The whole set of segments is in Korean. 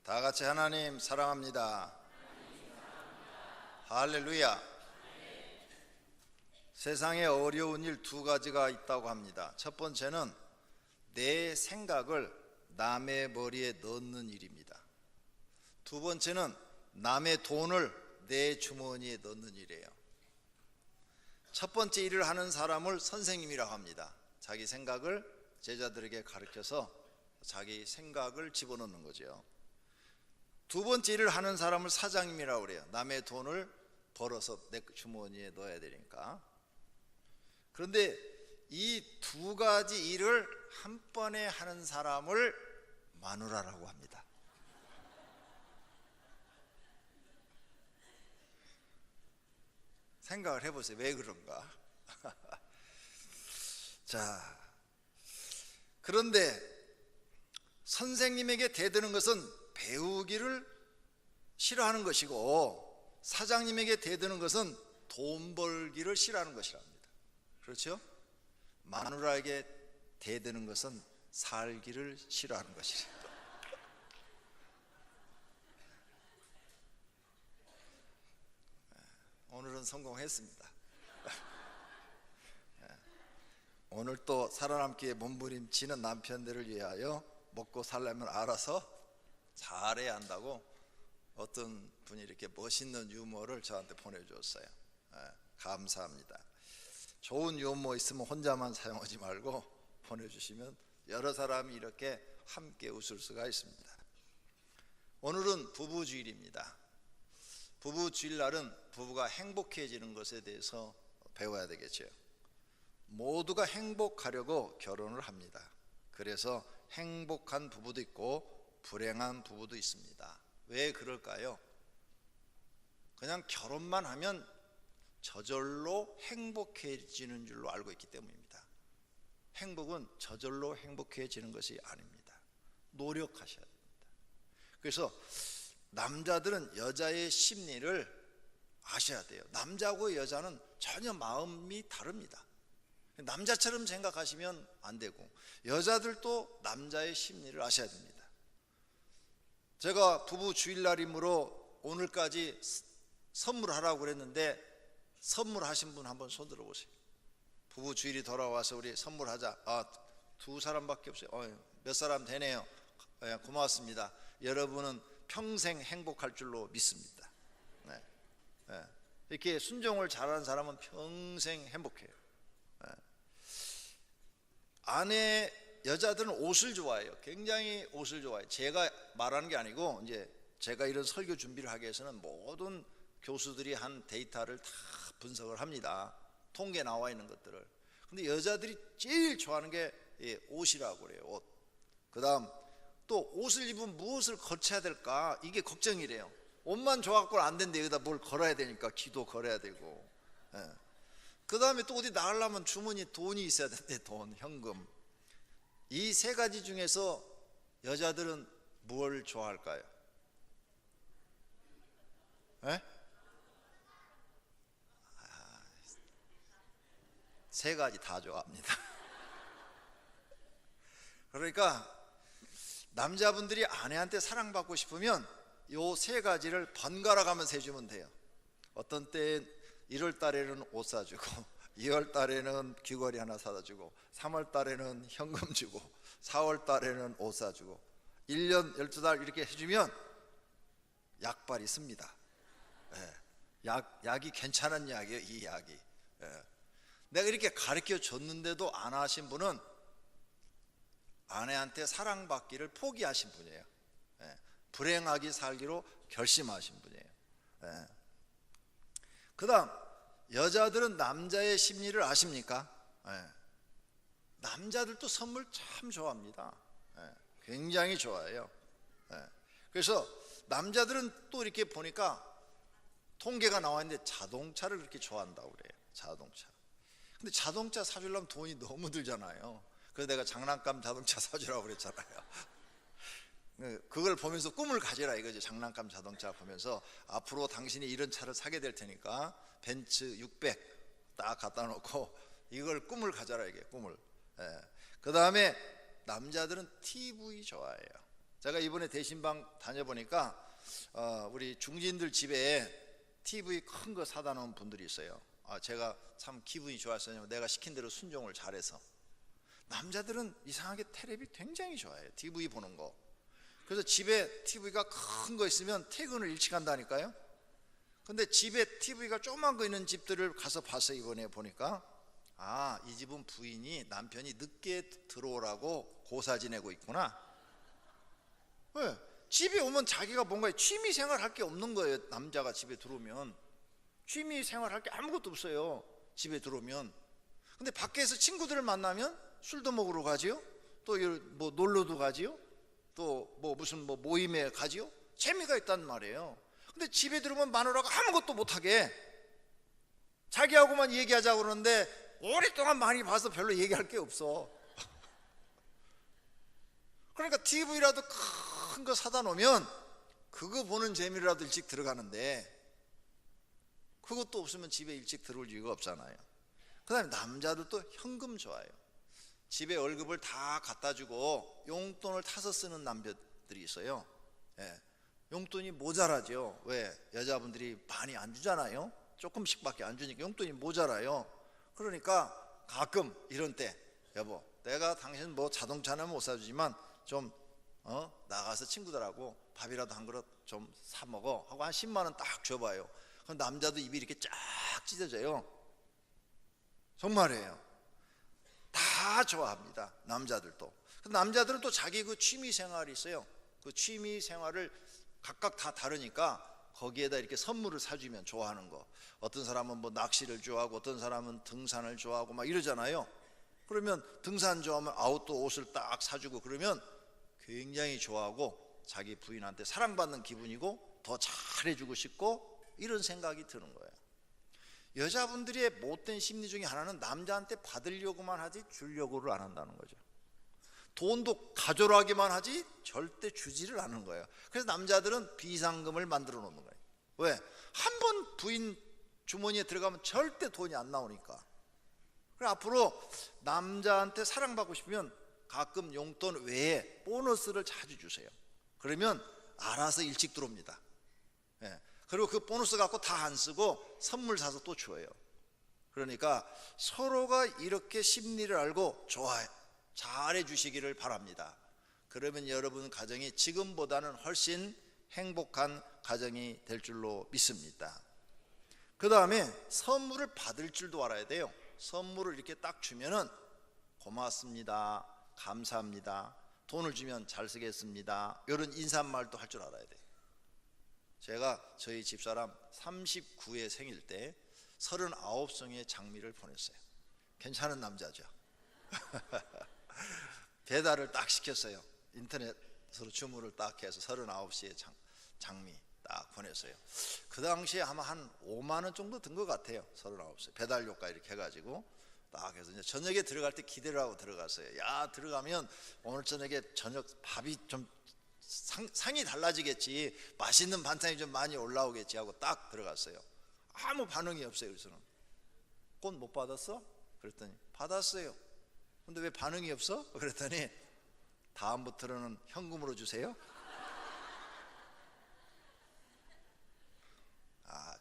다 같이 하나님 사랑합니다. 할렐루야. 세상에 어려운 일 두 가지가 있다고 합니다. 첫 번째는 내 생각을 남의 머리에 넣는 일입니다. 두 번째는 남의 돈을 내 주머니에 넣는 일이에요. 첫 번째 일을 하는 사람을 선생님이라고 합니다. 자기 생각을 제자들에게 가르쳐서 자기 생각을 집어넣는 거죠. 두 번째 일을 하는 사람을 사장님이라고 그래요. 남의 돈을 벌어서 내 주머니에 넣어야 되니까. 그런데 이 두 가지 일을 한 번에 하는 사람을 마누라라고 합니다. 생각을 해보세요. 왜 그런가? 자, 그런데 선생님에게 대드는 것은 배우기를 싫어하는 것이고, 사장님에게 대드는 것은 돈 벌기를 싫어하는 것이랍니다. 그렇죠? 마누라에게 대드는 것은 살기를 싫어하는 것이래요. 오늘은 성공했습니다. 오늘 또 살아남기에 몸부림치는 남편들을 위하여 먹고 살려면 알아서 잘해야 한다고 어떤 분이 이렇게 멋있는 유머를 저한테 보내주었어요. 감사합니다. 좋은 유머 있으면 혼자만 사용하지 말고 보내주시면 여러 사람이 이렇게 함께 웃을 수가 있습니다. 오늘은 부부주일입니다. 부부주일날은 부부가 행복해지는 것에 대해서 배워야 되겠죠. 모두가 행복하려고 결혼을 합니다. 그래서 행복한 부부도 있고 불행한 부부도 있습니다. 왜 그럴까요? 그냥 결혼만 하면 저절로 행복해지는 줄로 알고 있기 때문입니다. 행복은 저절로 행복해지는 것이 아닙니다. 노력하셔야 됩니다. 그래서 남자들은 여자의 심리를 아셔야 돼요. 남자하고 여자는 전혀 마음이 다릅니다. 남자처럼 생각하시면 안 되고, 여자들도 남자의 심리를 아셔야 됩니다. 제가 부부 주일날이므로 오늘까지 선물하라고 그랬는데 선물하신 분 한번 손 들어보세요. 부부 주일이 돌아와서 우리 선물하자. 두 사람밖에 없어요. 몇 사람 되네요. 고맙습니다. 여러분은 평생 행복할 줄로 믿습니다. 이렇게 순종을 잘하는 사람은 평생 행복해요. 여자들은 옷을 좋아해요. 굉장히 옷을 좋아해요. 제가 말하는 게 아니고, 이제 제가 이런 설교 준비를 하기 위해서는 모든 교수들이 한 데이터를 다 분석을 합니다. 통계 나와 있는 것들을. 근데 여자들이 제일 좋아하는 게 옷이라고 그래요. 옷. 그 다음 또 옷을 입으면 무엇을 거쳐야 될까, 이게 걱정이래요. 옷만 좋아갖고는 안 된대. 여기다 뭘 걸어야 되니까 기도 걸어야 되고. 그 다음에 또 어디 나가려면 주머니에 돈이 있어야 된대. 돈, 현금. 이 세 가지 중에서 여자들은 뭘 좋아할까요? 세 가지 다 좋아합니다. 그러니까 남자분들이 아내한테 사랑받고 싶으면 요 세 가지를 번갈아 가면서 해주면 돼요. 어떤 때 1월 달에는 옷 사주고, 2월 달에는 귀걸이 하나 사다 주고, 3월 달에는 현금 주고, 4월 달에는 옷 사주고, 1년 12달 이렇게 해주면 약발이 씁니다. 약이 괜찮은 약이에요. 이 약이. 내가 이렇게 가르쳐 줬는데도 안 하신 분은 아내한테 사랑받기를 포기하신 분이에요. 불행하게 살기로 결심하신 분이에요. 그 다음, 여자들은 남자의 심리를 아십니까? 남자들도 선물 참 좋아합니다. 굉장히 좋아해요. 그래서 남자들은 또 이렇게 보니까 통계가 나와 있는데 자동차를 그렇게 좋아한다고 그래요. 자동차. 근데 자동차 사주려면 돈이 너무 들잖아요. 그래서 내가 장난감 자동차 사주라고 그랬잖아요. 그걸 보면서 꿈을 가지라 이거지. 장난감 자동차 보면서 앞으로 당신이 이런 차를 사게 될 테니까 벤츠 600 딱 갖다 놓고 이걸 꿈을 가져라, 이게 꿈을. 그 다음에 남자들은 TV 좋아해요. 제가 이번에 대신방 다녀보니까 우리 중진들 집에 TV 큰 거 사다 놓은 분들이 있어요. 제가 참 기분이 좋았어요. 내가 시킨 대로 순종을 잘해서. 남자들은 이상하게 텔레비 굉장히 좋아해요. TV 보는 거. 그래서 집에 TV가 큰 거 있으면 퇴근을 일찍 한다니까요. 근데 집에 TV가 조그만 거 있는 집들을 가서 봤어요. 이번에 보니까 이 집은 부인이 남편이 늦게 들어오라고 고사 지내고 있구나. 왜? 집에 오면 자기가 뭔가 취미 생활 할 게 없는 거예요. 남자가 집에 들어오면 취미 생활 할 게 아무것도 없어요. 집에 들어오면. 근데 밖에서 친구들을 만나면 술도 먹으러 가지요. 또 뭐 놀러도 가지요. 또 뭐 무슨 뭐 모임에 가지요. 재미가 있단 말이에요. 근데 집에 들어오면 마누라가 아무것도 못하게 자기하고만 얘기하자고 그러는데 오랫동안 많이 봐서 별로 얘기할 게 없어. 그러니까 TV라도 큰 거 사다 놓으면 그거 보는 재미라도 일찍 들어가는데 그것도 없으면 집에 일찍 들어올 이유가 없잖아요. 그 다음에 남자들도 현금 좋아해요. 집에 월급을 다 갖다 주고 용돈을 타서 쓰는 남자들이 있어요. 용돈이 모자라죠. 왜? 여자분들이 많이 안 주잖아요. 조금씩밖에 안 주니까 용돈이 모자라요. 그러니까 가끔 이런 때 여보 내가 당신 뭐 자동차는 못 사주지만 좀 나가서 친구들하고 밥이라도 한 그릇 좀 사 먹어 하고 한 10만 원 딱 줘봐요. 그럼 남자도 입이 이렇게 쫙 찢어져요. 정말이에요. 다 좋아합니다. 남자들도. 남자들은 또 자기 그 취미 생활이 있어요. 그 취미 생활을 각각 다 다르니까 거기에다 이렇게 선물을 사주면 좋아하는 거. 어떤 사람은 뭐 낚시를 좋아하고 어떤 사람은 등산을 좋아하고 막 이러잖아요. 그러면 등산 좋아하면 아웃도어 옷을 딱 사주고 그러면 굉장히 좋아하고 자기 부인한테 사랑받는 기분이고 더 잘해주고 싶고 이런 생각이 드는 거예요. 여자분들의 못된 심리 중에 하나는 남자한테 받으려고만 하지 주려고를 안 한다는 거죠. 돈도 가져라기만 하지 절대 주지를 않는 거예요. 그래서 남자들은 비상금을 만들어 놓는 거예요. 왜? 한 번 부인 주머니에 들어가면 절대 돈이 안 나오니까. 그래서 앞으로 남자한테 사랑받고 싶으면 가끔 용돈 외에 보너스를 자주 주세요. 그러면 알아서 일찍 들어옵니다. 그리고 그 보너스 갖고 다 안 쓰고 선물 사서 또 줘요. 그러니까 서로가 이렇게 심리를 알고 잘해 주시기를 바랍니다. 그러면 여러분 가정이 지금보다는 훨씬 행복한 가정이 될 줄로 믿습니다. 그 다음에 선물을 받을 줄도 알아야 돼요. 선물을 이렇게 딱 주면은 고맙습니다, 감사합니다, 돈을 주면 잘 쓰겠습니다, 이런 인사말도 할 줄 알아야 돼요. 제가 저희 집사람 39회 생일 때 39송이의 장미를 보냈어요. 괜찮은 남자죠. 배달을 딱 시켰어요. 인터넷으로 주문을 딱 해서 39시에 장미 딱 보냈어요. 그 당시에 아마 한 5만 원 정도 든 것 같아요. 39시 배달료가 이렇게 해가지고 딱 해서 이제 저녁에 들어갈 때 기대를 하고 들어갔어요. 야, 들어가면 오늘 저녁에 저녁 밥이 좀 상이 달라지겠지, 맛있는 반찬이 좀 많이 올라오겠지 하고 딱 들어갔어요. 아무 반응이 없어요. 그래서는 꽃 못 받았어? 그랬더니 받았어요. 근데 왜 반응이 없어? 그랬더니 다음부터는 현금으로 주세요.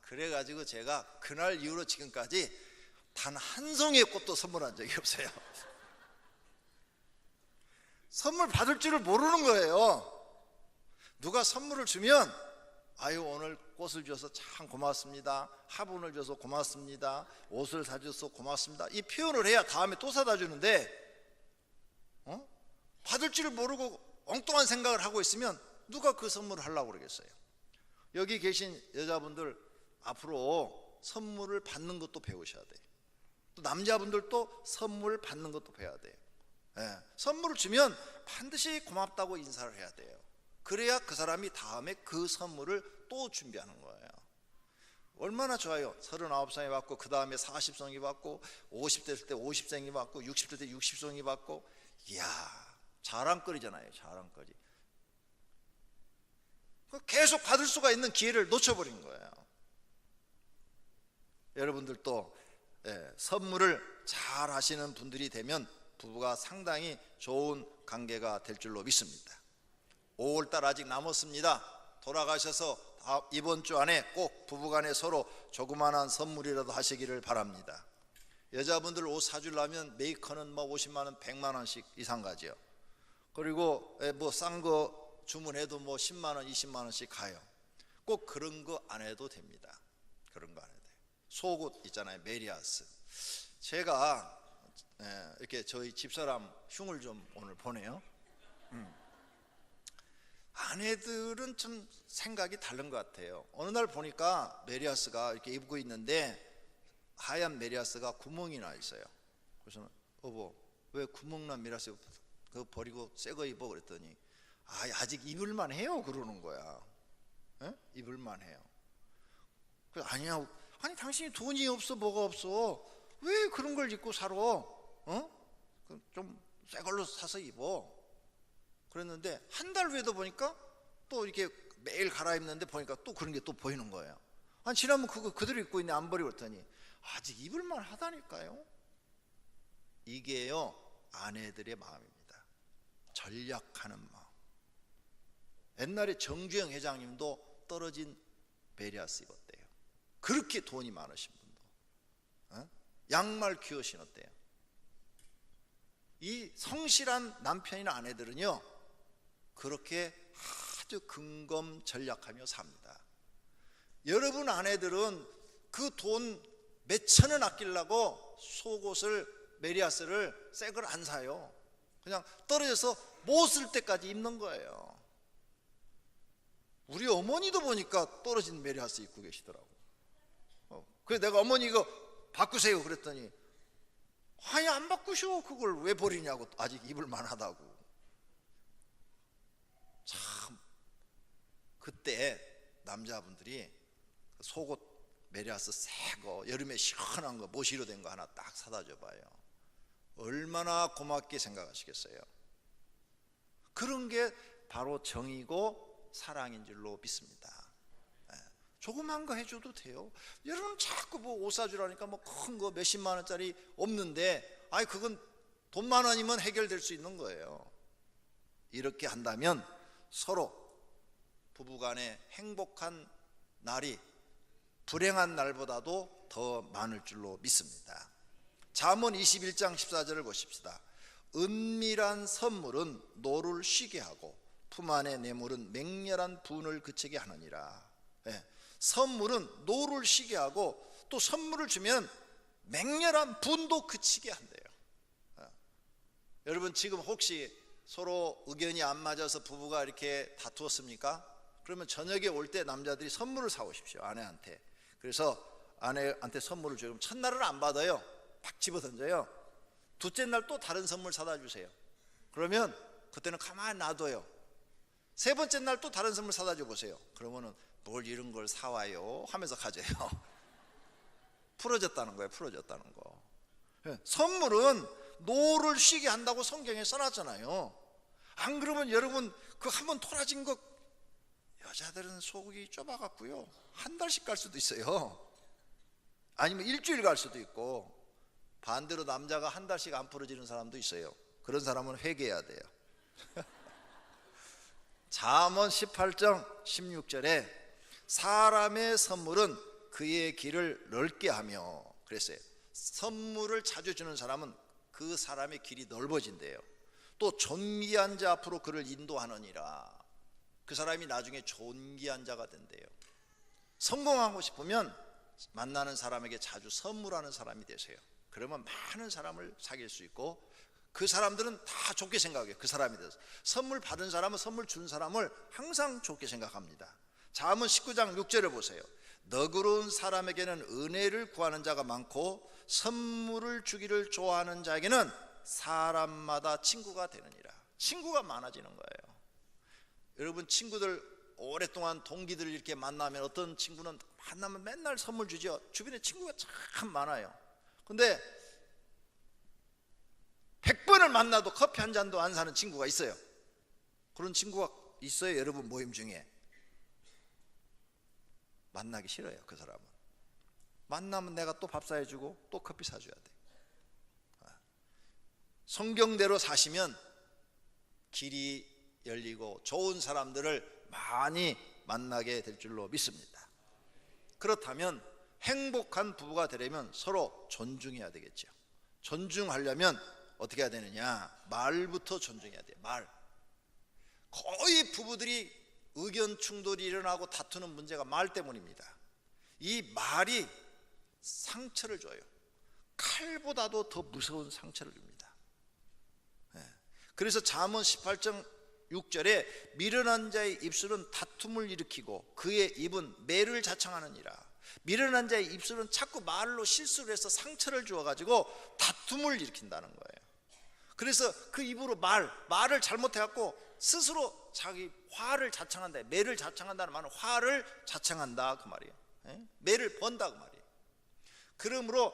그래가지고 제가 그날 이후로 지금까지 단 한 송이의 꽃도 선물한 적이 없어요. 선물 받을 줄을 모르는 거예요. 누가 선물을 주면 아유 오늘 꽃을 줘서 참 고맙습니다, 화분을 줘서 고맙습니다, 옷을 사줘서 고맙습니다, 이 표현을 해야 다음에 또 사다 주는데 받을 줄을 모르고 엉뚱한 생각을 하고 있으면 누가 그 선물을 하려고 그러겠어요. 여기 계신 여자분들 앞으로 선물을 받는 것도 배우셔야 돼요. 또 남자분들도 선물을 받는 것도 배워야 돼요. 선물을 주면 반드시 고맙다고 인사를 해야 돼요. 그래야 그 사람이 다음에 그 선물을 또 준비하는 거예요. 얼마나 좋아요. 39송이 받고 그 다음에 40송이 받고 50대 될 때 50송이 받고 60대 때 60송이 받고, 이야 자랑거리잖아요. 자랑거리. 계속 받을 수가 있는 기회를 놓쳐버린 거예요. 여러분들도 선물을 잘 하시는 분들이 되면 부부가 상당히 좋은 관계가 될 줄로 믿습니다. 5월달 아직 남았습니다. 돌아가셔서 이번 주 안에 꼭 부부간에 서로 조그마한 선물이라도 하시기를 바랍니다. 여자분들 옷 사주려면 메이커는 뭐 50만 원, 100만 원씩 이상 가죠. 그리고 뭐 싼 거 주문해도 뭐 10만 원, 20만 원씩 가요. 꼭 그런 거 안 해도 됩니다. 그런 거 안 해도 돼요. 속옷 있잖아요, 메리아스. 제가 이렇게 저희 집사람 흉을 좀 오늘 보네요. 아내들은 좀 생각이 다른 것 같아요. 어느 날 보니까 메리아스가 이렇게 입고 있는데 하얀 메리아스가 구멍이 나 있어요. 그래서 여보, 왜 구멍난 메리아스 그거 버리고 새 거 입어? 그랬더니 아직 입을만 해요 그러는 거야. 에? 입을만 해요. 그래서 아니 당신이 돈이 없어 뭐가 없어 왜 그런 걸 입고 살아? 좀 새 걸로 사서 입어. 그랬는데 한 달 후에도 보니까 또 이렇게 매일 갈아입는데 보니까 또 그런 게 또 보이는 거예요. 아니 지난번 그거 그대로 입고 있네 안 버리고 그랬더니 아직 입을만 하다니까요. 이게요 아내들의 마음입니다. 전략하는 마음. 옛날에 정주영 회장님도 떨어진 메리아스 입었대요. 그렇게 돈이 많으신 분도 양말 귀어 신었대요. 이 성실한 남편이나 아내들은요 그렇게 아주 근검 전략하며 삽니다. 여러분 아내들은 그 돈 몇천 원 아끼려고 속옷을 메리아스를 새 걸 안 사요. 그냥 떨어져서 못 쓸 때까지 입는 거예요. 우리 어머니도 보니까 떨어진 메리아스 입고 계시더라고. 그래서 내가 어머니 이거 바꾸세요 그랬더니 아니 안 바꾸셔. 그걸 왜 버리냐고. 아직 입을 만하다고. 참 그때 남자분들이 속옷 메리아스 새 거 여름에 시원한 거 모시로 된 거 하나 딱 사다 줘봐요. 얼마나 고맙게 생각하시겠어요. 그런 게 바로 정이고 사랑인 줄로 믿습니다. 조그만 거 해줘도 돼요. 여러분 자꾸 뭐 옷 사주라니까 뭐 큰 거 몇십만 원짜리 없는데 그건 돈만 원이면 해결될 수 있는 거예요. 이렇게 한다면 서로 부부간에 행복한 날이 불행한 날보다도 더 많을 줄로 믿습니다. 잠언 21장 14절을 보십시다. 은밀한 선물은 노를 쉬게 하고 품 안의 뇌물은 맹렬한 분을 그치게 하느니라. 선물은 노를 쉬게 하고 또 선물을 주면 맹렬한 분도 그치게 한대요. 여러분 지금 혹시 서로 의견이 안 맞아서 부부가 이렇게 다투었습니까? 그러면 저녁에 올 때 남자들이 선물을 사오십시오. 아내한테. 그래서 아내한테 선물을 주면 첫날은 안 받아요. 팍 집어 던져요. 둘째 날 또 다른 선물 사다 주세요. 그러면 그때는 가만히 놔둬요. 세 번째 날 또 다른 선물 사다 줘 보세요. 그러면은 뭘 이런 걸 사와요 하면서 가져요. 풀어졌다는 거예요. 풀어졌다는 거. 선물은 노를 쉬게 한다고 성경에 써놨잖아요. 안 그러면 여러분 그 한번 토라진 거 여자들은 속이 좁아갖고요 한 달씩 갈 수도 있어요. 아니면 일주일 갈 수도 있고 반대로 남자가 한 달씩 안 풀어지는 사람도 있어요. 그런 사람은 회개해야 돼요. 잠언 18장 16절에 사람의 선물은 그의 길을 넓게 하며 그랬어요. 선물을 자주 주는 사람은 그 사람의 길이 넓어진대요. 또 존귀한 자 앞으로 그를 인도하느니라. 그 사람이 나중에 존귀한 자가 된대요. 성공하고 싶으면 만나는 사람에게 자주 선물하는 사람이 되세요. 그러면 많은 사람을 사귈 수 있고 그 사람들은 다 좋게 생각해요. 그 사람이 돼서 선물 받은 사람은 선물 준 사람을 항상 좋게 생각합니다. 잠언 19장 6절을 보세요. 너그러운 사람에게는 은혜를 구하는 자가 많고 선물을 주기를 좋아하는 자에게는 사람마다 친구가 되느니라. 친구가 많아지는 거예요. 여러분 친구들 오랫동안 동기들 이렇게 만나면 어떤 친구는 만나면 맨날 선물 주죠. 주변에 친구가 참 많아요. 근데 100번을 만나도 커피 한 잔도 안 사는 친구가 있어요. 그런 친구가 있어요. 여러분 모임 중에. 만나기 싫어요. 그 사람은. 만나면 내가 또 밥 사주고 또 커피 사줘야 돼. 성경대로 사시면 길이 열리고 좋은 사람들을 많이 만나게 될 줄로 믿습니다. 그렇다면 행복한 부부가 되려면 서로 존중해야 되겠죠. 존중하려면 어떻게 해야 되느냐? 말부터 존중해야 돼요. 말. 거의 부부들이 의견 충돌이 일어나고 다투는 문제가 말 때문입니다. 이 말이 상처를 줘요. 칼보다도 더 무서운 상처를 줍니다. 그래서 잠언 18장 6절에 미련한 자의 입술은 다툼을 일으키고 그의 입은 매를 자청하느니라. 미련한 자의 입술은 자꾸 말로 실수를 해서 상처를 주어가지고 다툼을 일으킨다는 거예요. 그래서 그 입으로 말을 잘못해갖고 스스로 자기 화를 자청한다. 매를 자청한다는 말은 화를 자청한다 그 말이에요. 매를 번다 그 말이에요. 그러므로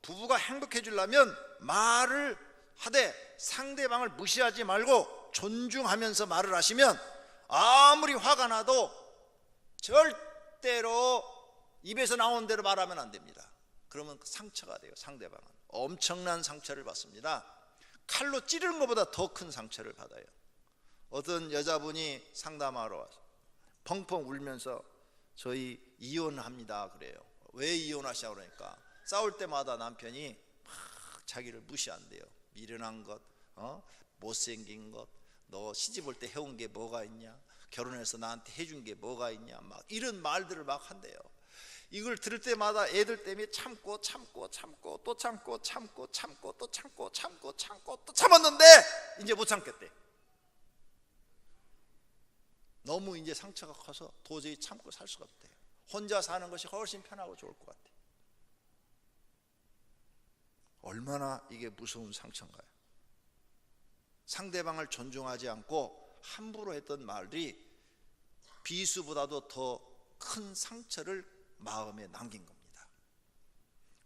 부부가 행복해지려면 말을 하되 상대방을 무시하지 말고 존중하면서 말을 하시면 아무리 화가 나도 절대로 입에서 나온 대로 말하면 안 됩니다. 그러면 상처가 돼요. 상대방은 엄청난 상처를 받습니다. 칼로 찌르는 것보다 더 큰 상처를 받아요. 어떤 여자분이 상담하러 와서 펑펑 울면서 저희 이혼합니다 그래요. 왜 이혼하시냐고 그러니까 싸울 때마다 남편이 막 자기를 무시한대요. 미련한 것, 못생긴 것, 너 시집 올 때 해온 게 뭐가 있냐, 결혼해서 나한테 해준 게 뭐가 있냐, 막 이런 말들을 막 한대요. 이걸 들을 때마다 애들 때문에 참고 또 참고 또 참았는데 이제 못 참겠대. 너무 이제 상처가 커서 도저히 참고 살 수가 없대요. 혼자 사는 것이 훨씬 편하고 좋을 것 같아요. 얼마나 이게 무서운 상처인가요? 상대방을 존중하지 않고 함부로 했던 말이 비수보다도 더 큰 상처를 마음에 남긴 겁니다.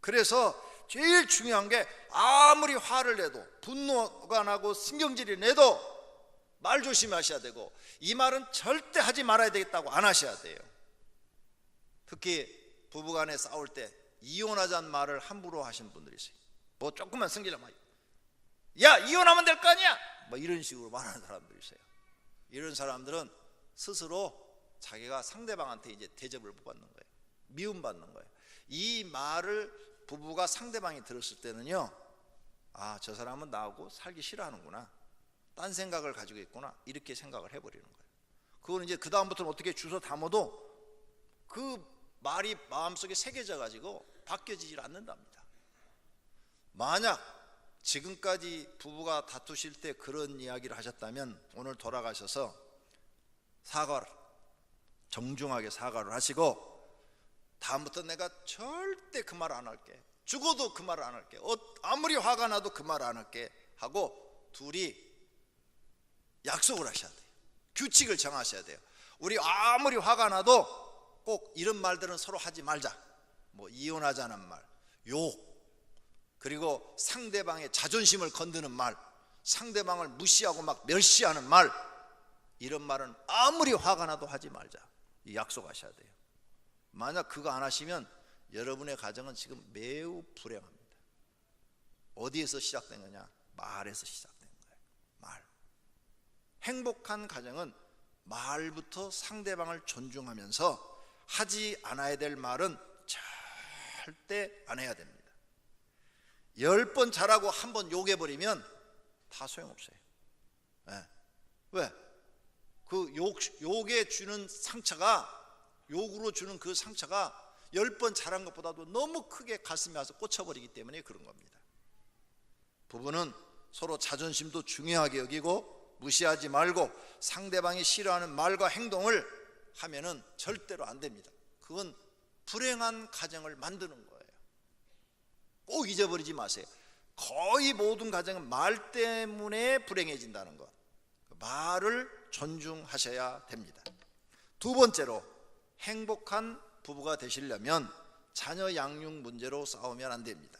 그래서 제일 중요한 게 아무리 화를 내도 분노가 나고 신경질이 내도 말 조심하셔야 되고 이 말은 절대 하지 말아야 되겠다고 안 하셔야 돼요. 특히 부부간에 싸울 때 이혼하자는 말을 함부로 하시는 분들이 있어요. 뭐 조금만 승질나면 야 이혼하면 될 거 아니야 뭐 이런 식으로 말하는 사람들이 있어요. 이런 사람들은 스스로 자기가 상대방한테 이제 대접을 못 받는 거예요. 미움받는 거예요. 이 말을 부부가 상대방이 들었을 때는요, 아, 저 사람은 나하고 살기 싫어하는구나, 딴 생각을 가지고 있구나, 이렇게 생각을 해버리는 거예요. 그거는 이제 그 다음부터는 어떻게 주워 담아도 그 말이 마음속에 새겨져 가지고 바뀌어지질 않는답니다. 만약 지금까지 부부가 다투실 때 그런 이야기를 하셨다면 오늘 돌아가셔서 정중하게 사과를 하시고 다음부터 내가 절대 그 말 안 할게, 죽어도 그 말 안 할게, 아무리 화가 나도 그 말 안 할게 하고 둘이 약속을 하셔야 돼요. 규칙을 정하셔야 돼요. 우리 아무리 화가 나도 꼭 이런 말들은 서로 하지 말자. 뭐 이혼하자는 말, 욕, 그리고 상대방의 자존심을 건드는 말, 상대방을 무시하고 막 멸시하는 말, 이런 말은 아무리 화가 나도 하지 말자. 이 약속하셔야 돼요. 만약 그거 안 하시면 여러분의 가정은 지금 매우 불행합니다. 어디에서 시작된 거냐? 말에서 시작된 거예요. 말. 행복한 가정은 말부터 상대방을 존중하면서 하지 않아야 될 말은 절대 안 해야 됩니다. 10번 잘하고 한 번 욕해버리면 다 소용없어요. 네. 왜? 그 욕에 주는 상처가, 욕으로 주는 그 상처가 10번 잘한 것보다도 너무 크게 가슴에 와서 꽂혀버리기 때문에 그런 겁니다. 부부는 서로 자존심도 중요하게 여기고 무시하지 말고 상대방이 싫어하는 말과 행동을 하면은 절대로 안 됩니다. 그건 불행한 가정을 만드는 거예요. 꼭 잊어버리지 마세요. 거의 모든 가정은 말 때문에 불행해진다는 것. 말을 존중하셔야 됩니다. 두 번째로, 행복한 부부가 되시려면 자녀 양육 문제로 싸우면 안 됩니다.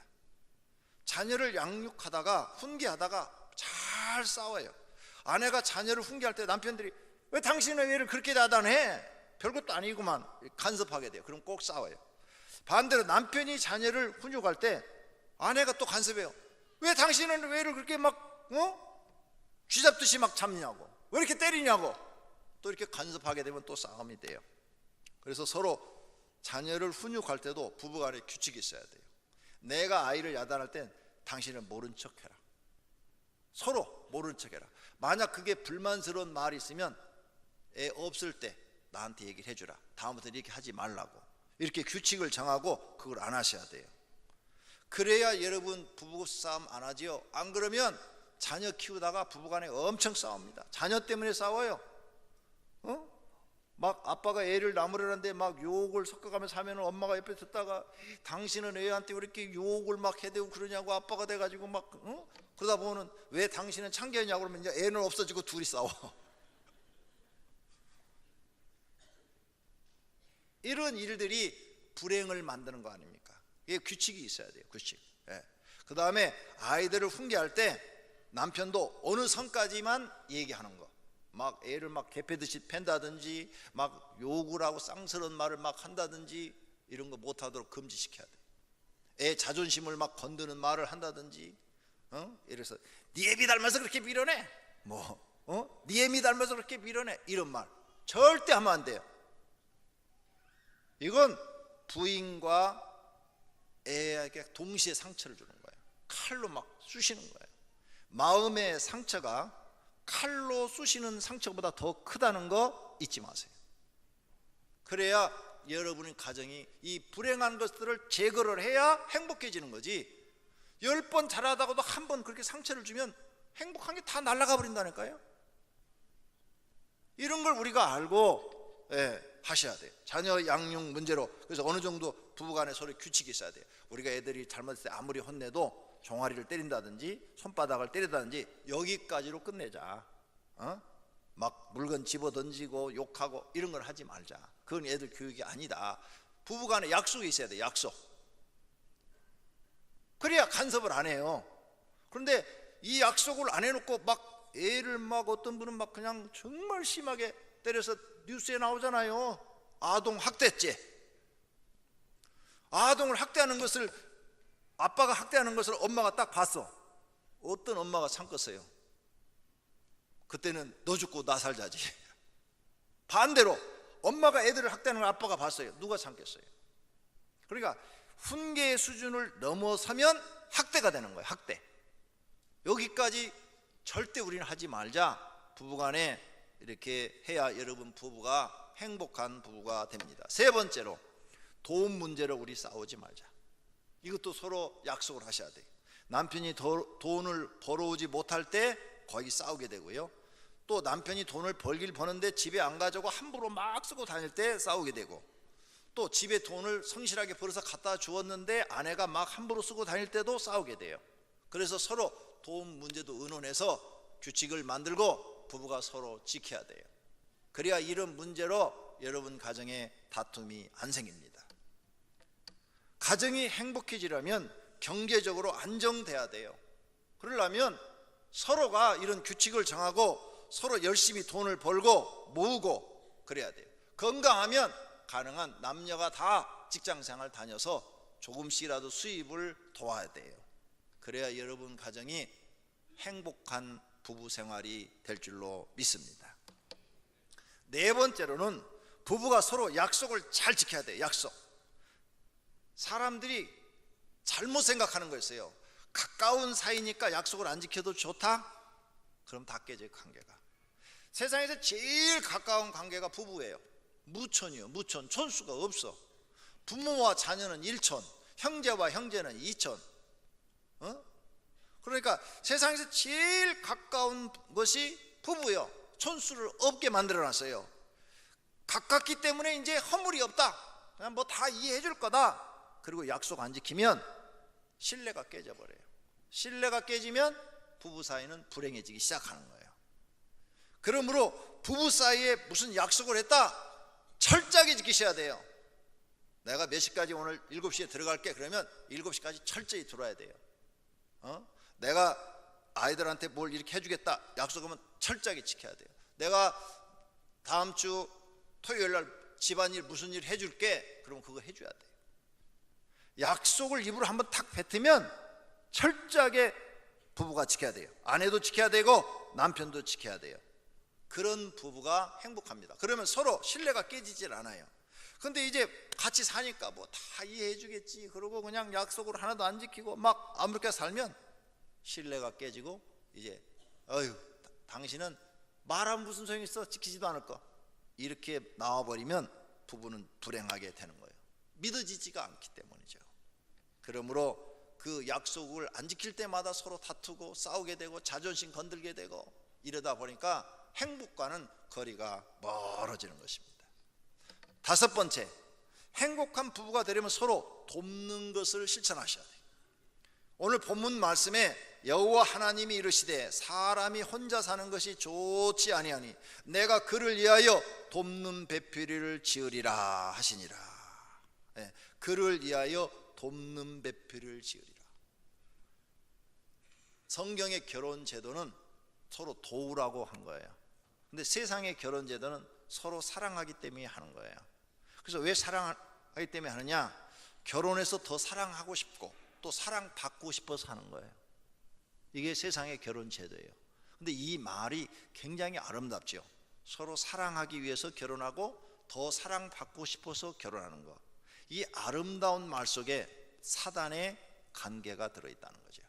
자녀를 양육하다가 훈계하다가 잘 싸워요. 아내가 자녀를 훈계할 때 남편들이 왜 당신은 애를 그렇게 다단해? 별것도 아니구만, 간섭하게 돼요. 그럼 꼭 싸워요. 반대로 남편이 자녀를 훈육할 때 아내가 또 간섭해요. 왜 당신은 애를 그렇게 막 쥐잡듯이 막 잡냐고. 왜 이렇게 때리냐고 또 이렇게 간섭하게 되면 또 싸움이 돼요. 그래서 서로 자녀를 훈육할 때도 부부간에 규칙이 있어야 돼요. 내가 아이를 야단할 땐 당신은 모른 척해라. 서로 모른 척해라. 만약 그게 불만스러운 말이 있으면 애 없을 때 나한테 얘기를 해주라. 다음부터 이렇게 하지 말라고. 이렇게 규칙을 정하고 그걸 안 하셔야 돼요. 그래야 여러분 부부 싸움 안 하지요. 안 그러면 자녀 키우다가 부부간에 엄청 싸웁니다. 자녀 때문에 싸워요. 막 아빠가 애를 나무라는데 막 욕을 섞어가면서 하면 엄마가 옆에 듣다가 당신은 애한테 왜 이렇게 욕을 막 해대고 그러냐고 아빠가 돼가지고 막 그러다 보면 왜 당신은 참견이냐고 그러면 이제 애는 없어지고 둘이 싸워. 이런 일들이 불행을 만드는 거 아닙니까? 이게 규칙이 있어야 돼요. 규칙. 예. 그 다음에 아이들을 훈계할 때 남편도 어느 선까지만 얘기하는 거. 막 애를 막 개패듯이 팬다든지 막 욕을 하고 쌍스러운 말을 막 한다든지 이런 거 못하도록 금지시켜야 돼. 애 자존심을 막 건드는 말을 한다든지 이래서 네 애비 닮아서 그렇게 밀어내 네 애미 닮아서 그렇게 밀어내 이런 말 절대 하면 안 돼요. 이건 부인과 애에게 동시에 상처를 주는 거예요. 칼로 막 쑤시는 거예요. 마음의 상처가 칼로 쑤시는 상처보다 더 크다는 거 잊지 마세요. 그래야 여러분의 가정이 이 불행한 것들을 제거를 해야 행복해지는 거지. 10번 잘하다가도 한 번 그렇게 상처를 주면 행복한 게 다 날아가 버린다니까요. 이런 걸 우리가 알고 하셔야 돼요. 자녀 양육 문제로. 그래서 어느 정도 부부간에 서로 규칙이 있어야 돼요. 우리가 애들이 잘못했을 때 아무리 혼내도 종아리를 때린다든지 손바닥을 때리다든지 여기까지로 끝내자. 막 물건 집어 던지고 욕하고 이런 걸 하지 말자. 그건 애들 교육이 아니다. 부부간에 약속이 있어야 돼요. 약속. 그래야 간섭을 안 해요. 그런데 이 약속을 안 해놓고 막 애를 막 어떤 분은 막 그냥 정말 심하게 때려서 뉴스에 나오잖아요. 아동 학대죄. 아동을 학대하는 것을 아빠가 학대하는 것을 엄마가 딱 봤어. 어떤 엄마가 참겠어요? 그때는 너 죽고 나 살자지. 반대로 엄마가 애들을 학대하는 걸 아빠가 봤어요. 누가 참겠어요? 그러니까 훈계의 수준을 넘어서면 학대가 되는 거예요. 학대. 여기까지 절대 우리는 하지 말자. 부부간에 이렇게 해야 여러분 부부가 행복한 부부가 됩니다. 세 번째로 돈 문제로 우리 싸우지 말자. 이것도 서로 약속을 하셔야 돼요. 남편이 돈을 벌어오지 못할 때 거의 싸우게 되고요. 또 남편이 돈을 벌길 버는데 집에 안 가져고 함부로 막 쓰고 다닐 때 싸우게 되고, 또 집에 돈을 성실하게 벌어서 갖다 주었는데 아내가 막 함부로 쓰고 다닐 때도 싸우게 돼요. 그래서 서로 돈 문제도 의논해서 규칙을 만들고 부부가 서로 지켜야 돼요. 그래야 이런 문제로 여러분 가정에 다툼이 안 생깁니다. 가정이 행복해지려면 경제적으로 안정돼야 돼요. 그러려면 서로가 이런 규칙을 정하고 서로 열심히 돈을 벌고 모으고 그래야 돼요. 건강하면 가능한 남녀가 다 직장생활 다녀서 조금씩이라도 수입을 도와야 돼요. 그래야 여러분 가정이 행복한 부부생활이 될 줄로 믿습니다. 네 번째로는 부부가 서로 약속을 잘 지켜야 돼요. 약속. 사람들이 잘못 생각하는 거였어요. 가까운 사이니까 약속을 안 지켜도 좋다? 그럼 다 깨져요. 관계가. 세상에서 제일 가까운 관계가 부부예요. 무촌이요. 무촌. 촌수가 없어. 부모와 자녀는 1촌, 형제와 형제는 2촌. 그러니까 세상에서 제일 가까운 것이 부부예요. 촌수를 없게 만들어놨어요. 가깝기 때문에 이제 허물이 없다. 그냥 뭐 다 이해해 줄 거다. 그리고 약속 안 지키면 신뢰가 깨져버려요. 신뢰가 깨지면 부부 사이는 불행해지기 시작하는 거예요. 그러므로 부부 사이에 무슨 약속을 했다? 철저하게 지키셔야 돼요. 내가 몇 시까지 오늘 7시에 들어갈게. 그러면 7시까지 철저히 들어야 돼요. 내가 아이들한테 뭘 이렇게 해주겠다. 약속하면 철저하게 지켜야 돼요. 내가 다음 주 토요일 날 집안일 무슨 일 해줄게. 그러면 그거 해줘야 돼요. 약속을 입으로 한번 탁 뱉으면 철저하게 부부가 지켜야 돼요. 아내도 지켜야 되고 남편도 지켜야 돼요. 그런 부부가 행복합니다. 그러면 서로 신뢰가 깨지질 않아요. 근데 이제 같이 사니까 뭐 다 이해해 주겠지 그러고 그냥 약속을 하나도 안 지키고 막 아무렇게 살면 신뢰가 깨지고 이제 어휴 당신은 말하면 무슨 소용이 있어, 지키지도 않을 거, 이렇게 나와버리면 부부는 불행하게 되는 거예요. 믿어지지가 않기 때문이죠. 그러므로 그 약속을 안 지킬 때마다 서로 다투고 싸우게 되고 자존심 건들게 되고 이러다 보니까 행복과는 거리가 멀어지는 것입니다. 다섯 번째, 행복한 부부가 되려면 서로 돕는 것을 실천하셔야 돼요. 오늘 본문 말씀에 여호와 하나님이 이르시되 사람이 혼자 사는 것이 좋지 아니하니 내가 그를 위하여 돕는 배필을 지으리라 하시니라. 네, 그를 위하여 돕는 배필을 지으리라. 성경의 결혼 제도는 서로 도우라고 한 거예요. 근데 세상의 결혼 제도는 서로 사랑하기 때문에 하는 거예요. 그래서 왜 사랑하기 때문에 하느냐? 결혼해서 더 사랑하고 싶고 또 사랑받고 싶어서 하는 거예요. 이게 세상의 결혼 제도예요. 근데 이 말이 굉장히 아름답죠. 서로 사랑하기 위해서 결혼하고 더 사랑받고 싶어서 결혼하는 거. 이 아름다운 말 속에 사단의 관계가 들어있다는 거죠.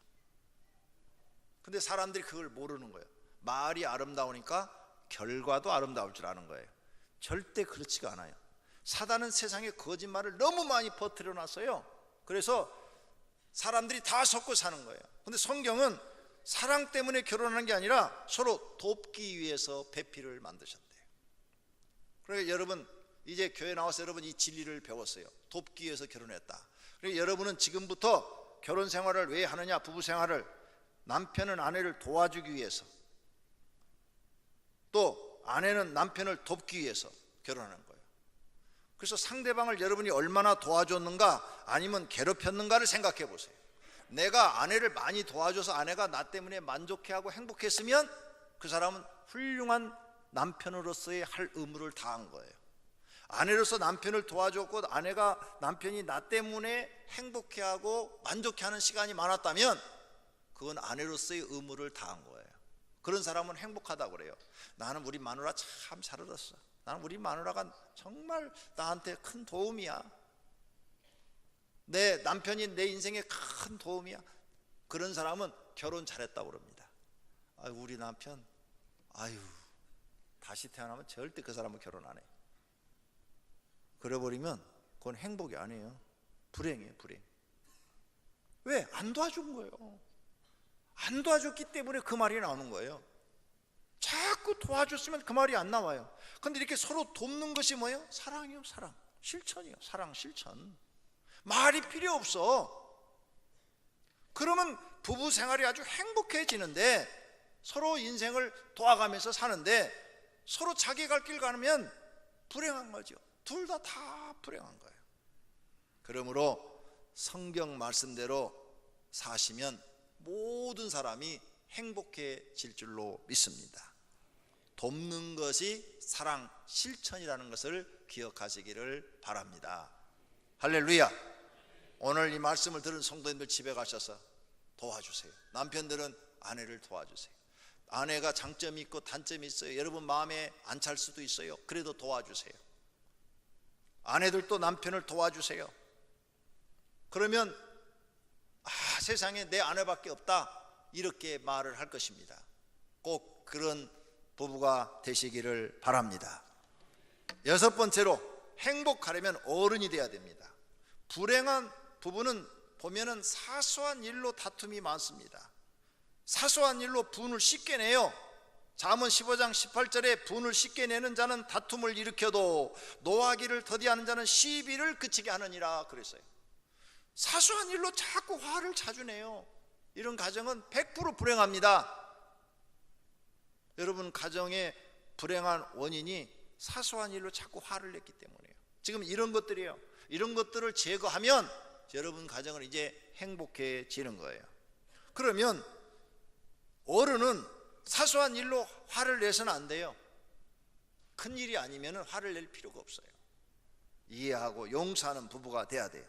근데 사람들이 그걸 모르는 거예요. 말이 아름다우니까 결과도 아름다울 줄 아는 거예요. 절대 그렇지가 않아요. 사단은 세상에 거짓말을 너무 많이 퍼뜨려 놨어요. 그래서 사람들이 다 속고 사는 거예요. 근데 성경은 사랑 때문에 결혼하는 게 아니라 서로 돕기 위해서 배필을 만드셨대요. 그러니까 여러분 이제 교회 나와서 여러분 이 진리를 배웠어요. 돕기 위해서 결혼했다. 그러니까 여러분은 지금부터 결혼 생활을 왜 하느냐? 부부 생활을 남편은 아내를 도와주기 위해서, 또 아내는 남편을 돕기 위해서 결혼하는 거예요. 그래서 상대방을 여러분이 얼마나 도와줬는가 아니면 괴롭혔는가를 생각해 보세요. 내가 아내를 많이 도와줘서 아내가 나 때문에 만족해하고 행복했으면 그 사람은 훌륭한 남편으로서의 할 의무를 다한 거예요. 아내로서 남편을 도와줬고 남편이 나 때문에 행복해하고 만족해하는 시간이 많았다면 그건 아내로서의 의무를 다한 거예요. 그런 사람은 행복하다고 그래요. 나는 우리 마누라 참 잘 얻었어. 나는 우리 마누라가 정말 나한테 큰 도움이야. 내 남편이 내 인생에 큰 도움이야. 그런 사람은 결혼 잘했다고 그럽니다. 아유, 우리 남편 다시 태어나면 절대 그 사람은 결혼 안 해. 그래버리면 그건 행복이 아니에요. 불행이에요, 불행. 왜? 안 도와준 거예요. 안 도와줬기 때문에 그 말이 나오는 거예요. 자꾸 도와줬으면 그 말이 안 나와요. 근데 이렇게 서로 돕는 것이 뭐예요? 사랑이요, 사랑. 실천이요, 사랑 실천. 말이 필요 없어. 그러면 부부 생활이 아주 행복해지는데, 서로 인생을 도와가면서 사는데 서로 자기 갈 길 가면 불행한 거죠. 둘 다 불행한 거예요. 그러므로 성경 말씀대로 사시면 모든 사람이 행복해질 줄로 믿습니다. 돕는 것이 사랑 실천이라는 것을 기억하시기를 바랍니다. 할렐루야. 오늘 이 말씀을 들은 성도님들 집에 가셔서 도와주세요. 남편들은 아내를 도와주세요. 아내가 장점이 있고 단점이 있어요. 여러분 마음에 안 찰 수도 있어요. 그래도 도와주세요. 아내들도 남편을 도와주세요. 그러면 세상에 내 아내밖에 없다 이렇게 말을 할 것입니다. 꼭 그런 부부가 되시기를 바랍니다. 여섯 번째로, 행복하려면 어른이 돼야 됩니다. 불행한 부부는 보면은 사소한 일로 다툼이 많습니다. 사소한 일로 분을 쉽게 내요. 잠언 15장 18절에 분을 쉽게 내는 자는 다툼을 일으켜도 노하기를 더디하는 자는 시비를 그치게 하느니라 그랬어요. 사소한 일로 자꾸 화를 자주 내요. 이런 가정은 100% 불행합니다. 여러분 가정의 불행한 원인이 사소한 일로 자꾸 화를 냈기 때문이에요. 지금 이런 것들이에요. 이런 것들을 제거하면 여러분 가정은 이제 행복해지는 거예요. 그러면 어른은 사소한 일로 화를 내서는 안 돼요. 큰 일이 아니면 화를 낼 필요가 없어요. 이해하고 용서하는 부부가 돼야 돼요.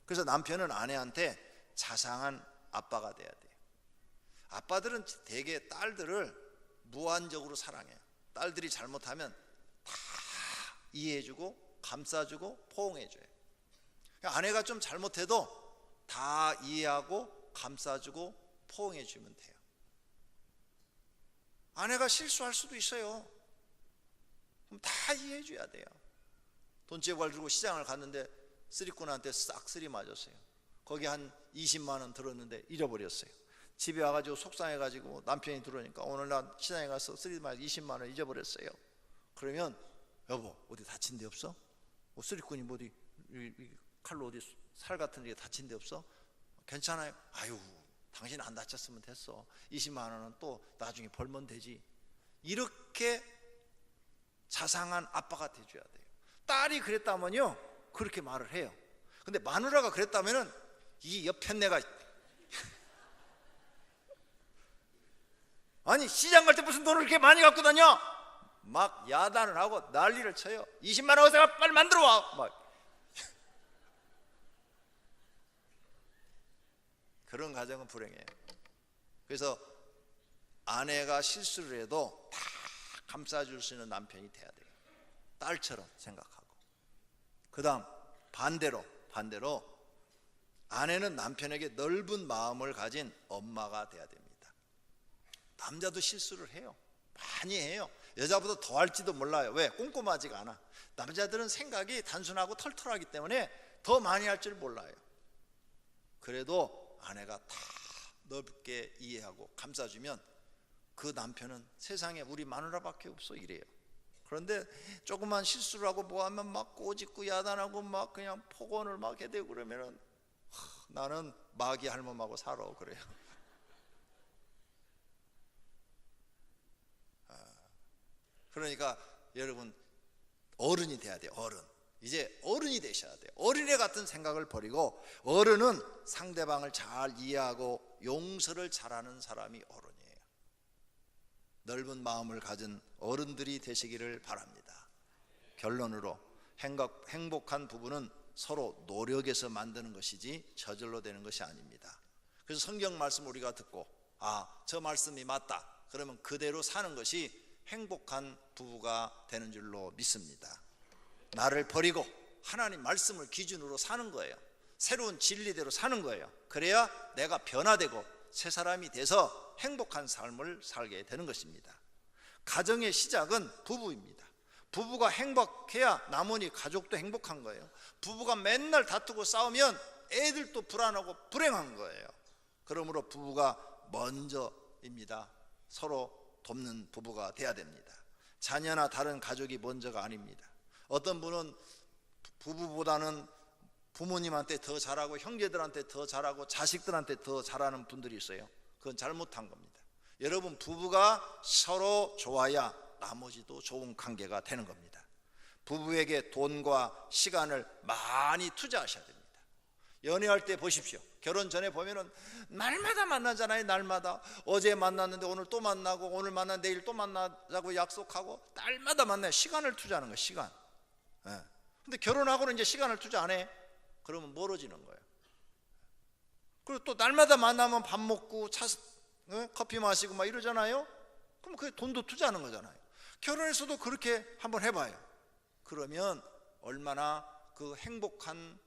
그래서 남편은 아내한테 자상한 아빠가 돼야 돼요. 아빠들은 대개 딸들을 무한적으로 사랑해요. 딸들이 잘못하면 다 이해해주고 감싸주고 포옹해줘요. 아내가 좀 잘못해도 다 이해하고 감싸주고 포옹해주면 돼요. 아내가 실수할 수도 있어요. 그럼 다 이해해줘야 돼요. 돈제발 들고 시장을 갔는데 쓰리꾼한테 싹 쓰리 맞았어요. 거기 한 20만 원 들었는데 잃어버렸어요. 집에 와가지고 속상해가지고 남편이 들어오니까 오늘 나 시장에 가서 쓰리 맞아 20만 원 잊어버렸어요. 그러면 여보 어디 다친 데 없어? 쓰리꾼이 뭐 어디 칼로 어디 살 같은 데 다친 데 없어? 괜찮아요. 아유 당신 안 다쳤으면 됐어. 20만 원은 또 나중에 벌면 되지. 이렇게 자상한 아빠가 돼줘야 돼요. 딸이 그랬다면요 그렇게 말을 해요. 근데 마누라가 그랬다면은 이 옆에 내가 아니 시장 갈 때 무슨 돈을 그렇게 많이 갖고 다녀? 막 야단을 하고 난리를 쳐요. 20만 원 어서 빨리 만들어 와. 막 그런 가정은 불행해요. 그래서 아내가 실수를 해도 다 감싸줄 수 있는 남편이 돼야 돼요. 딸처럼 생각하고. 그 다음 반대로 아내는 남편에게 넓은 마음을 가진 엄마가 돼야 됩니다. 남자도 실수를 해요. 많이 해요. 여자보다 더 할지도 몰라요. 왜? 꼼꼼하지가 않아. 남자들은 생각이 단순하고 털털하기 때문에 더 많이 할 줄 몰라요. 그래도 아내가 다 넓게 이해하고 감싸주면 그 남편은 세상에 우리 마누라밖에 없어 이래요. 그런데 조그만 실수를 하고 뭐하면 막 꼬집고 야단하고 막 그냥 폭언을 막 해대고 그러면은 나는 마귀 할멈하고 살아 그래요. 그러니까 여러분 어른이 돼야 돼요. 어른. 이제 어른이 되셔야 돼요. 어린애 같은 생각을 버리고 어른은 상대방을 잘 이해하고 용서를 잘하는 사람이 어른이에요. 넓은 마음을 가진 어른들이 되시기를 바랍니다. 결론으로 행복한 부부는 서로 노력해서 만드는 것이지 저절로 되는 것이 아닙니다. 그래서 성경 말씀 우리가 듣고 저 말씀이 맞다 그러면 그대로 사는 것이 행복한 부부가 되는 줄로 믿습니다. 나를 버리고 하나님 말씀을 기준으로 사는 거예요. 새로운 진리대로 사는 거예요. 그래야 내가 변화되고 새 사람이 돼서 행복한 삶을 살게 되는 것입니다. 가정의 시작은 부부입니다. 부부가 행복해야 나머지 가족도 행복한 거예요. 부부가 맨날 다투고 싸우면 애들도 불안하고 불행한 거예요. 그러므로 부부가 먼저입니다. 서로 돕는 부부가 돼야 됩니다. 자녀나 다른 가족이 먼저가 아닙니다. 어떤 분은 부부보다는 부모님한테 더 잘하고 형제들한테 더 잘하고 자식들한테 더 잘하는 분들이 있어요. 그건 잘못한 겁니다. 여러분 부부가 서로 좋아야 나머지도 좋은 관계가 되는 겁니다. 부부에게 돈과 시간을 많이 투자하셔야 됩니다. 연애할 때 보십시오. 결혼 전에 보면은 날마다 만나잖아요. 날마다 어제 만났는데 오늘 또 만나고 오늘 만나 내일 또 만나자고 약속하고 날마다 만나요. 시간을 투자하는 거예요. 시간. 근데 결혼하고는 이제 시간을 투자 안 해. 그러면 멀어지는 거예요. 그리고 또 날마다 만나면 밥 먹고 커피 마시고 막 이러잖아요. 그럼 그게 돈도 투자하는 거잖아요. 결혼해서도 그렇게 한번 해봐요. 그러면 얼마나 그 행복한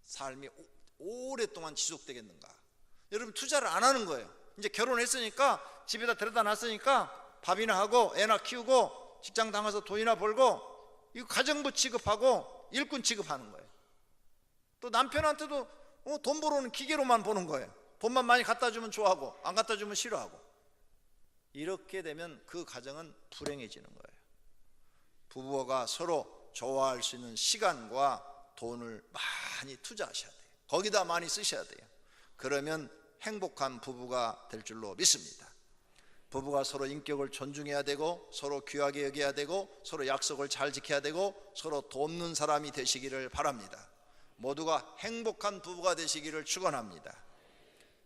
삶이 오랫동안 지속되겠는가. 여러분 투자를 안 하는 거예요. 이제 결혼했으니까 집에다 데려다 놨으니까 밥이나 하고 애나 키우고 직장 다녀서 돈이나 벌고 이거 가정부 취급하고 일꾼 취급하는 거예요. 또 남편한테도 돈 벌어오는 기계로만 보는 거예요. 돈만 많이 갖다 주면 좋아하고 안 갖다 주면 싫어하고. 이렇게 되면 그 가정은 불행해지는 거예요. 부부가 서로 좋아할 수 있는 시간과 돈을 많이 투자하셔야 돼요. 거기다 많이 쓰셔야 돼요. 그러면 행복한 부부가 될 줄로 믿습니다. 부부가 서로 인격을 존중해야 되고 서로 귀하게 여겨야 되고 서로 약속을 잘 지켜야 되고 서로 돕는 사람이 되시기를 바랍니다. 모두가 행복한 부부가 되시기를 축원합니다.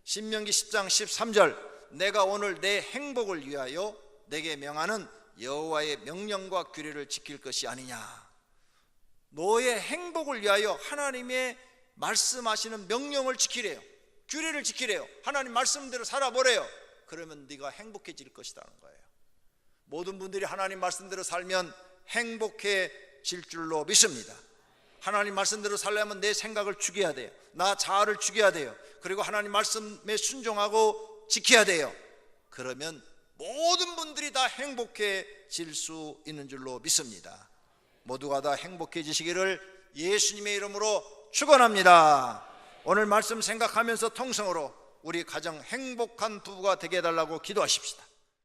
신명기 10장 13절 내가 오늘 내 행복을 위하여 내게 명하는 여호와의 명령과 규례를 지킬 것이 아니냐. 너의 행복을 위하여 하나님의 말씀하시는 명령을 지키래요. 규례를 지키래요. 하나님 말씀대로 살아보래요. 그러면 네가 행복해질 것이라는 거예요. 모든 분들이 하나님 말씀대로 살면 행복해질 줄로 믿습니다. 하나님 말씀대로 살려면 내 생각을 죽여야 돼요. 나 자아를 죽여야 돼요. 그리고 하나님 말씀에 순종하고 지켜야 돼요. 그러면 모든 분들이 다 행복해질 수 있는 줄로 믿습니다. 모두가 다 행복해지시기를 예수님의 이름으로 축원합니다. 오늘 말씀 생각하면서 통성으로 우리 가정 행복한 부부가 되게 해달라고 기도하십시다.